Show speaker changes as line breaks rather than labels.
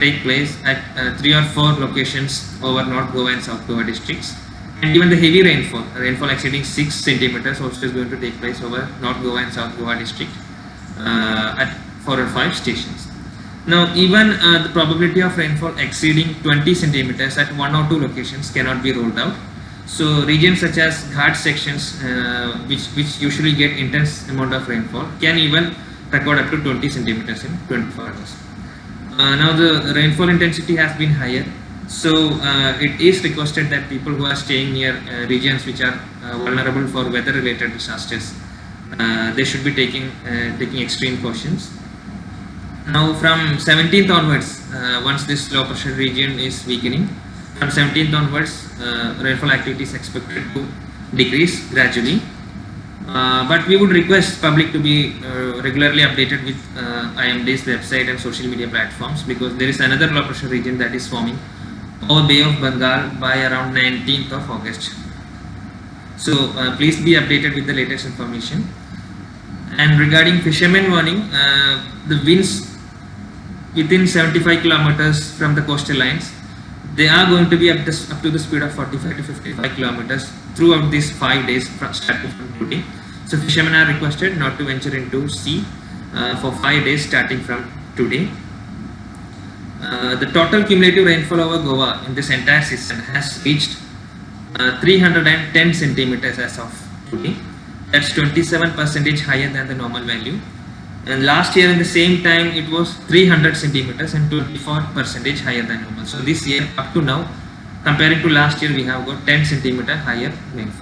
take place at 3 or 4 locations over North Goa and South Goa districts. And even the heavy rainfall exceeding 6 centimeters also is going to take place over North Goa and South Goa district at 4 or 5 stations. Now, even the probability of rainfall exceeding 20 centimeters at 1 or 2 locations cannot be ruled out. So, regions such as Ghat sections, which usually get intense amount of rainfall, can even record up to 20 centimeters in 24 hours. Now, the rainfall intensity has been higher. So, it is requested that people who are staying near regions which are vulnerable for weather-related disasters, they should be taking extreme cautions. Now, from 17th onwards, once this low pressure region is weakening, from 17th onwards, rainfall activity is expected to decrease gradually. But we would request public to be regularly updated with IMD's website and social media platforms, because there is another low pressure region that is forming over Bay of Bengal by around 19th of August. So please be updated with the latest information. And regarding fishermen warning, the winds within 75 kilometers from the coastal lines, they are going to be up to the speed of 45 to 55 kilometers throughout these 5 days starting from today. So fishermen are requested not to venture into sea for 5 days starting from today. The total cumulative rainfall over Goa in this entire season has reached 310 centimeters as of today. That's 27% higher than the normal value. And last year in the same time it was 300 centimeters and 24% higher than normal. So this year up to now, comparing to last year, we have got 10 centimeter higher rainfall.